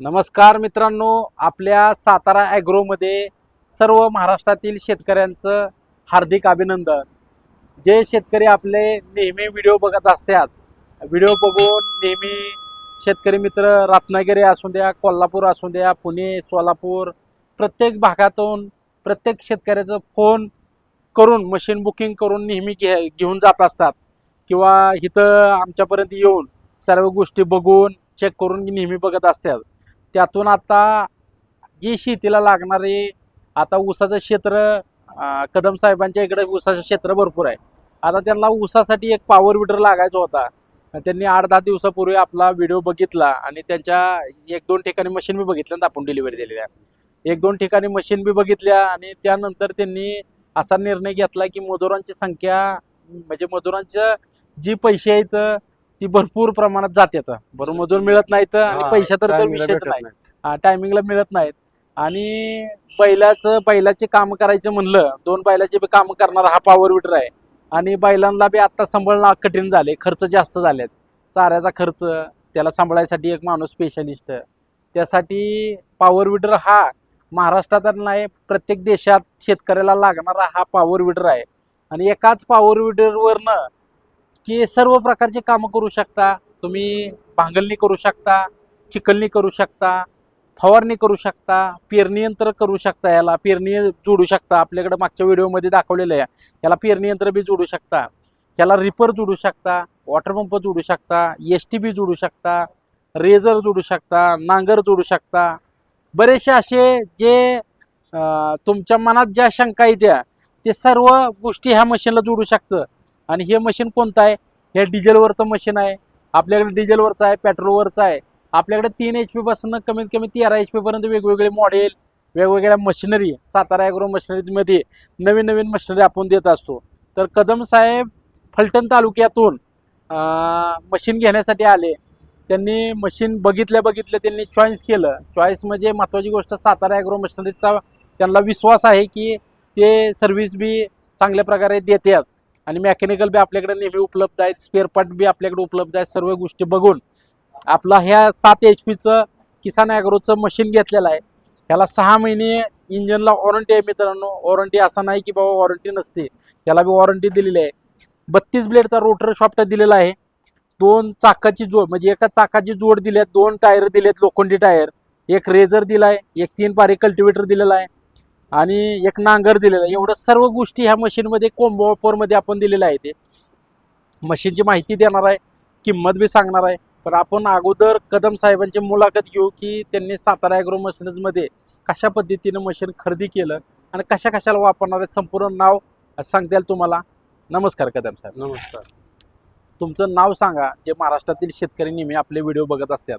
नमस्कार मित्रांनो, आपल्या सातारा ॲग्रोमध्ये सर्व महाराष्ट्रातील शेतकऱ्यांचं हार्दिक अभिनंदन. जे शेतकरी आपले नेहमी व्हिडिओ बघत असतात, व्हिडिओ बघून नेहमी शेतकरी मित्र रत्नागिरी असू द्या, कोल्हापूर असू द्या, पुणे, सोलापूर, प्रत्येक भागातून प्रत्येक शेतकऱ्याचं फोन करून मशीन बुकिंग करून नेहमी घेऊन जात असतात किंवा इथं आमच्यापर्यंत येऊन सर्व गोष्टी बघून चेक करून नेहमी बघत असतात. त्यातून आता जी शेतीला लागणारी आता ऊसाचं क्षेत्र कदम साहेबांच्या इकडे ऊसाचं क्षेत्र भरपूर आहे. आता त्यांना ऊसासाठी एक पॉवर विडर लागायचा होता. त्यांनी 8-10 दिवसापूर्वी आपला व्हिडिओ बघितला आणि त्यांच्या 1-2 ठिकाणी मशीन बी बघितल्या, आपण डिलिव्हरी दिलेल्या 1-2 ठिकाणी मशीन बी बघितल्या आणि त्यानंतर त्यांनी असा निर्णय घेतला की मजुरांची संख्या म्हणजे मजुरांचं जी पैसे आहेत ती भरपूर प्रमाणात जातात. बरोबर, मजूर मिळत नाहीत आणि पैसा तर विषयच नाही, टायमिंगला मिळत नाहीत. आणि बैलाचे काम करायचं म्हणलं, 2 बैलाचे बी काम करणारा हा पॉवर विडर आहे. आणि बैलांना बी आता सांभाळणं कठीण झाले, खर्च जास्त झालेत, चाऱ्याचा खर्च, त्याला सांभाळायसाठी एक माणूस स्पेशलिस्ट. त्यासाठी पॉवर विडर हा महाराष्ट्रात नाही प्रत्येक देशात शेतकऱ्याला लागणारा हा पॉवर विडर आहे. आणि एकाच पॉवर विडरवरनं की सर्व प्रकारचे कामं करू शकता तुम्ही. भांगलणी करू शकता, चिखलणी करू शकता, फवारणी करू शकता, पेरणी यंत्र करू शकता, याला पेरणी जोडू शकता. आपल्याकडे मागच्या व्हिडिओमध्ये दाखवलेलं आहे, याला पेरणी यंत्र बी जोडू शकता, याला रिपर जोडू शकता, वॉटर पंप जोडू शकता, ST बी जोडू शकता, रेझर जोडू शकता, नांगर जोडू शकता. बरेचसे असे जे तुमच्या मनात ज्या शंका येत्या ते सर्व गोष्टी ह्या मशीनला जोडू शकतं. आणि हे मशीन कोणतं आहे? हे डिझेलवरचं मशीन आहे. आपल्याकडे डिझेलवरचं आहे, पेट्रोलवरचं आहे. आपल्याकडे 3 HP पासून कमीत कमी 13 HP पर्यंत वेगवेगळे मॉडेल, वेगवेगळ्या मशिनरी सातारा ॲग्रो मशिनरीमध्ये नवीन नवीन मशिनरी आपण देत असतो. तर कदम साहेब फलटण तालुक्यातून मशीन घेण्यासाठी आले. त्यांनी मशीन बघितल्या त्यांनी चॉईस केलं. चॉईस म्हणजे महत्त्वाची गोष्ट, सातारा ॲग्रो मशिनरीचा त्यांना विश्वास आहे की ते सर्व्हिस बी चांगल्या प्रकारे देतात आणि मेकॅनिकल बी आपल्याकडे नेहमी उपलब्ध आहेत, स्पेअर पार्ट बी आपल्याकडे उपलब्ध आहेत. सर्व गोष्टी बघून आपला ह्या 7 HPचं किसान ॲग्रोचं मशीन घेतलेलं आहे. ह्याला 6 महिने इंजनला वॉरंटी आहे मित्रांनो. वॉरंटी असा नाही की बाबा वॉरंटी नसते, त्याला बी वॉरंटी दिलेली आहे. 32 ब्लेडचा रोटर शॉफ्ट दिलेला आहे. 2 चाकाची जोड म्हणजे एका चाकाची जोड दिली आहे, 2 टायर दिलेत लोखंडी टायर, एक रेझर दिलाय, एक 3 पारी कल्टिवेटर दिलेला आहे आणि एक नांगर दिलेला आहे. एवढं सर्व गोष्टी ह्या मशीनमध्ये कोंबो ऑफरमध्ये आपण दिलेल्या आहे. ते मशीनची माहिती देणार आहे, किंमत बी सांगणार आहे. पण आपण अगोदर कदम साहेबांची मुलाखत घेऊ की त्यांनी सातारा ॲग्रो मशिनरीमध्ये कशा पद्धतीनं मशीन खरेदी केलं आणि कशाला वापरणार आहे, संपूर्ण नाव सांगता येईल तुम्हाला. नमस्कार कदम साहेब. नमस्कार. तुमचं नाव सांगा, जे महाराष्ट्रातील शेतकरी नेहमी आपले व्हिडिओ बघत असतात.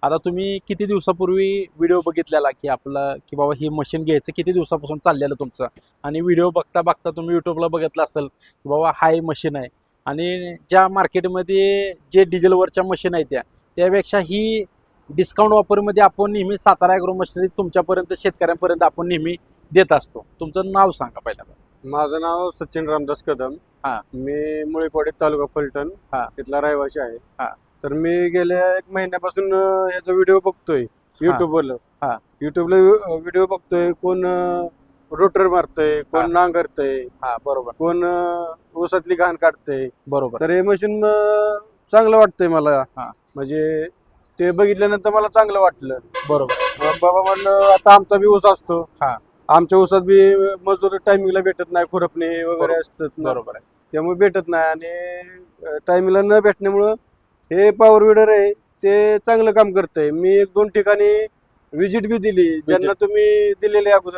आता तुम्ही किती दिवसापूर्वी व्हिडिओ बघितलेला की आपलं की बाबा ही मशीन घ्यायचं, किती दिवसापासून चाललेलं तुमचं? आणि व्हिडिओ बघता तुम्ही यूट्यूबला बघितलं असेल की बाबा हाय मशीन आहे आणि ज्या मार्केटमध्ये जे डिझेलवरच्या मशीन आहेत त्यापेक्षा ही डिस्काउंट ऑफरमध्ये आपण नेहमी सातारा ॲग्रो मशिनरी तुमच्यापर्यंत शेतकऱ्यांपर्यंत आपण नेहमी देत असतो. तुमचं नाव सांगा पहिल्यांदा. माझं नाव सचिन रामदास कदम. हा. मी मुळीपाडी तालुका फलटण हा. इथला रहिवासी आहे. हा. तर मी गेल्या 1 महिन्यापासून ह्याचा व्हिडिओ बघतोय युट्यूबला. हा. युट्यूबला व्हिडिओ बघतोय, कोण रोटर मारतय, कोण नांगरतय, बरोबर, कोण ऊसातली घाण काढतय. बरोबर. तर हे मशीन चांगलं वाटतंय मला. हा. म्हणजे ते बघितल्यानंतर मला चांगलं वाटलं. बरोबर. बाबा म्हणलं आता आमचा बी ऊस असतो, हा. आमच्या ऊसात बी मजूर टायमिंगला भेटत नाही, खुरपणे वगैरे असतात ना, बरोबर आहे. त्यामुळे भेटत नाही. आणि टायमिंगला न भेटण्यामुळं हे पॉवर विडर आहे ते चांगलं काम करतंय. मी 1-2 ठिकाणी विजिट बी दिली, ज्यांना तुम्ही दिलेले अगोदर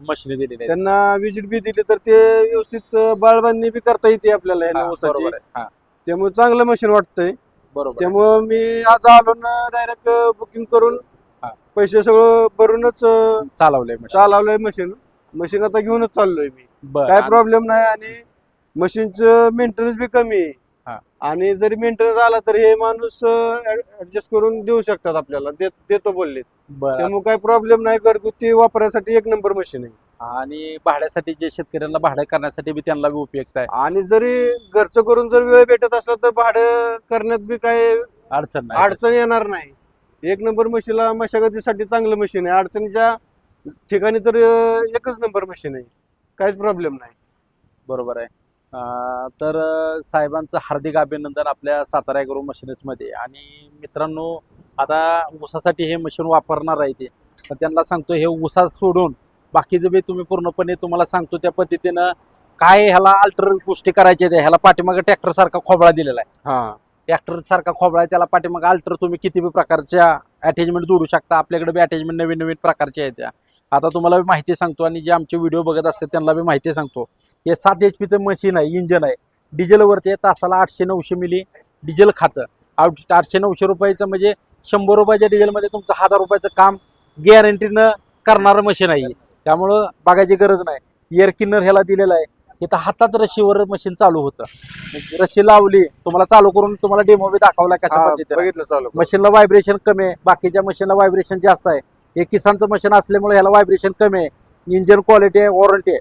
मशीन दिलेली त्यांना विजिट बी दिली, तर ते व्यवस्थित बाळबांनी बी करता येते आपल्याला ह्या ऊसाची. त्यामुळे चांगलं मशीन वाटतंय. बरोबर. त्यामुळं मी आज आलो ना, डायरेक्ट बुकिंग करून पैसे सगळं भरूनच चालवलंय मशीन आता घेऊनच चाललोय मी. काय प्रॉब्लेम नाही. आणि मशीनचं मेंटेनन्स बी कमी आहे. आणि जरी मेंटेनन्स आला तर हे माणूस ऍडजस्ट करून देऊ शकतात आपल्याला, देतो बोलले. त्यामुळे काय प्रॉब्लेम नाही. घरगुती वापरासाठी 1 नंबर मशीन आहे. आणि भाड्यासाठी जे शेतकऱ्यांना भाडं करण्यासाठी बी त्यांना बी उपयुक्त आहे. आणि जरी घरचं करून जर वेळ भेटत असला तर भाडं करण्यात बी काय अडचण येणार नाही. एक नंबर मशीनला मशागतीसाठी चांगलं मशीन आहे. अडचणीच्या ठिकाणी तर एकच नंबर मशीन आहे, काहीच प्रॉब्लेम नाही. बरोबर आहे. तर साहेबांचं हार्दिक अभिनंदन आपल्या सातारा ॲग्रो मशिनरीजमध्ये. आणि मित्रांनो, आता ऊसासाठी हे मशीन वापरणार आहे ते, तर त्यांना सांगतो हे ऊसा सोडून बाकीचं बी तुम्ही पूर्णपणे तुम्हाला सांगतो त्या पद्धतीनं काय ह्याला अल्टर गोष्टी करायच्या आहेत. ह्याला पाठीमागे ट्रॅक्टर सारखा खोबळा दिलेला आहे. हा, ट्रॅक्टर सारखा खोबळा आहे, त्याला पाठीमागे अल्टर तुम्ही किती बी प्रकारच्या अटॅचमेंट जोडू शकता. आपल्याकडे बी अटॅचमेंट नवीन नवीन प्रकारच्या आहेत त्या. आता तुम्हाला बी माहिती सांगतो आणि जे आमचे व्हिडिओ बघत असतात त्यांना बी माहिती सांगतो. हे 7 HP मशीन आहे, इंजन आहे, डिझेलवरती आहे. तासाला 800-900 मिली डिझेल खातं. 800-900 रुपयाचं म्हणजे 100 रुपयाच्या डिझेलमध्ये तुमचं 1000 रुपयाचं काम गॅरंटीनं करणारं मशीन आहे. त्यामुळं बघायची गरज नाही. एअर किनर ह्याला दिलेलं आहे. इथं हातात रशीवर मशीन चालू होतं. रशी लावली, तुम्हाला चालू करून तुम्हाला डेमो बी दाखवला कशा पद्धतीने. बघितलं चालू. मशीनला व्हायब्रेशन कमी आहे, बाकीच्या मशीनला व्हायब्रेशन जास्त आहे. हे किसानचं मशीन असल्यामुळे ह्याला व्हायब्रेशन कमी आहे. इंजन क्वालिटी आहे, वॉरंटी आहे.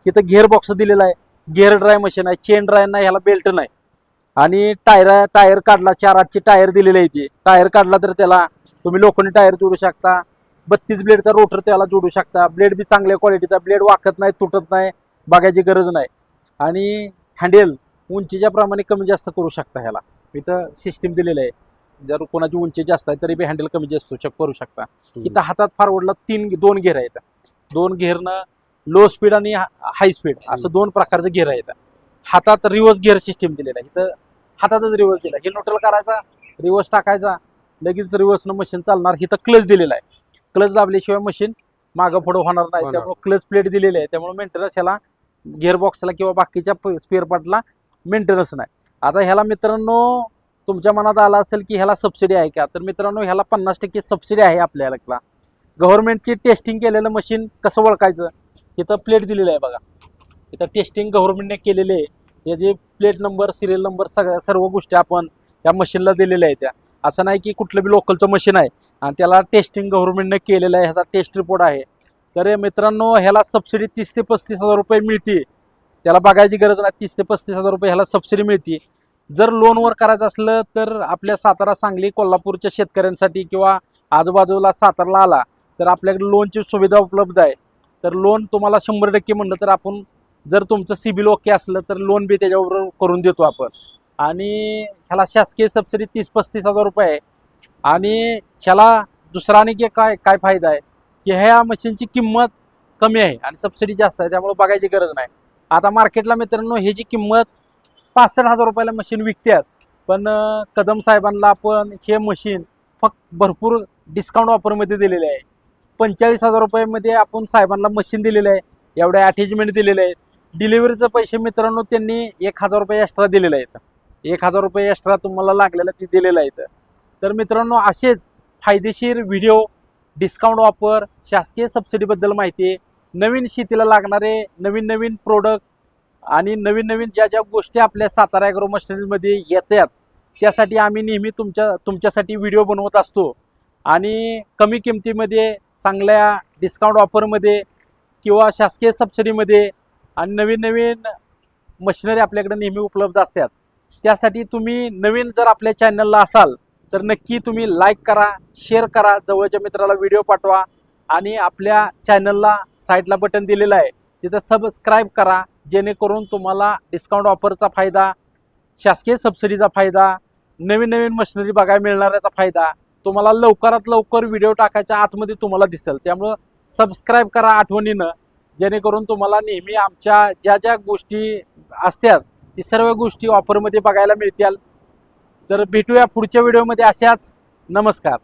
इथं गिअर बॉक्स दिलेला आहे, गिअर ड्राय मशीन आहे, चेन ड्राय नाही, ह्याला बेल्ट नाही. आणि टायर काढला, 4/8ची टायर दिलेली आहे. ती टायर काढला तर त्याला तुम्ही लोखंडी टायर जोडू शकता. 32 ब्लेडचा रोटर त्याला जोडू शकता. ब्लेड बी चांगल्या क्वालिटीचा, ब्लेड वाकत नाही, तुटत नाही, बघायची गरज नाही. आणि हँडेल उंचीच्या प्रमाणे कमी जास्त करू शकता. ह्याला इथं सिस्टीम दिलेलं आहे, जर कोणाची उंची जास्त आहे तरी बी हँडेल कमी जास्त करू शकता. इथं हातात फॉरवर्डला 2 घेर आहेत. 2 घेरनं लो स्पीड आणि हाय स्पीड असं 2 प्रकारचं घेर आहेत. हातात रिव्हर्स गिअर सिस्टीम दिलेलं आहे. इथं हातातच रिव्हर्स दिला, हे न्यूट्रल करायचा, रिव्हर्स टाकायचा, लगेच रिव्हर्सनं मशीन चालणार. इथं क्लच दिलेला आहे, क्लच दाबल्याशिवाय मशीन मागं पुढं होणार नाही. त्यामुळे क्लच प्लेट दिलेली आहे, त्यामुळे मेंटेनन्स ह्याला गिअरबॉक्सला किंवा बाकीच्या स्पेअर पार्टला मेंटेनन्स नाही. आता ह्याला मित्रांनो तुमच्या मनात आला असेल की ह्याला सबसिडी आहे का, तर मित्रांनो ह्याला 50% सबसिडी आहे आपल्याला. गव्हर्नमेंटची टेस्टिंग केलेलं मशीन कसं ओळखायचं, इथं प्लेट दिलेलं आहे बघा. इथं टेस्टिंग गव्हर्नमेंटने केलेले आहे. याचे प्लेट नंबर, सिरियल नंबर, सर्व गोष्टी आपण त्या मशीनला दिलेल्या आहेत. त्या असं नाही की कुठलं बी लोकलचं मशीन आहे आणि त्याला टेस्टिंग गव्हर्नमेंटने केलेलं आहे, ह्याचा टेस्ट रिपोर्ट आहे. तर मित्रांनो ह्याला सबसिडी 30 ते 35 हजार रुपये मिळते. त्याला बघायची गरज नाही, 30 ते 35 हजार रुपये ह्याला सबसिडी मिळते. जर लोनवर करायचं असलं तर आपल्या सातारा, सांगली, कोल्हापूरच्या शेतकऱ्यांसाठी किंवा आजूबाजूला सातारला आला तर आपल्याकडे लोनची सुविधा उपलब्ध आहे. तर लोन तुम्हाला 100% म्हणलं तर आपण, जर तुमचं सिबिल ओके असलं तर लोन बी त्याच्याबरोबर करून देतो आपण. आणि ह्याला शासकीय सबसिडी 30-35 हजार रुपये आहे. आणि ह्याला दुसरा आणखी काय फायदा आहे की ह्या मशीनची किंमत कमी आहे आणि सबसिडी जास्त आहे, त्यामुळे बघायची गरज नाही. आता मार्केटला मित्रांनो ह्याची किंमत 65 हजार रुपयाला मशीन विकतात, पण कदम साहेबांना आपण हे मशीन फक्त भरपूर डिस्काउंट ऑफरमध्ये दिलेले आहे. 45 हजार रुपयामध्ये आपण साहेबांना मशीन दिलेलं आहे, एवढ्या अटॅचमेंट दिलेले आहेत. डिलिव्हरीचे पैसे मित्रांनो त्यांनी 1000 रुपये एक्स्ट्रा दिलेले आहेत. 1000 रुपये एक्स्ट्रा तुम्हाला लागलेलं ते दिलेलं आहे. तर मित्रांनो असेच फायदेशीर व्हिडिओ, डिस्काउंट ऑफर, शासकीय सबसिडीबद्दल माहिती, नवीन शेतीला लागणारे नवीन प्रोडक्ट आणि नवीन ज्या गोष्टी आपल्या सातारा ॲग्रो मशिनरीजमध्ये येतात त्यासाठी आम्ही नेहमी तुमच्यासाठी व्हिडिओ बनवत असतो. आणि कमी किमतीमध्ये, चांगल्या डिस्काउंट ऑफरमध्ये किंवा शासकीय सबसिडीमध्ये आणि नवीन मशिनरी आपल्याकडे नेहमी उपलब्ध असतात. त्यासाठी तुम्ही नवीन जर आपल्या चॅनलला असाल तर नक्की तुम्ही लाईक करा, शेअर करा, जवळच्या मित्राला व्हिडिओ पाठवा आणि आपल्या चॅनलला साईडला बटन दिलेलं आहे तिथं सबस्क्राईब करा, जेणेकरून तुम्हाला डिस्काउंट ऑफरचा फायदा, शासकीय सबसिडीचा फायदा, नवीन मशिनरी बघायला मिळणाऱ्याचा फायदा तुम्हाला लवकरात लवकर व्हिडिओ टाकायच्या आतमध्ये तुम्हाला दिसेल. त्यामुळं सबस्क्राईब करा आठवणीनं, जेणेकरून तुम्हाला नेहमी आमच्या ज्या गोष्टी असतात ती सर्व गोष्टी ऑफरमध्ये बघायला मिळतील. तर भेटूया पुढच्या व्हिडिओमध्ये अशाच. नमस्कार.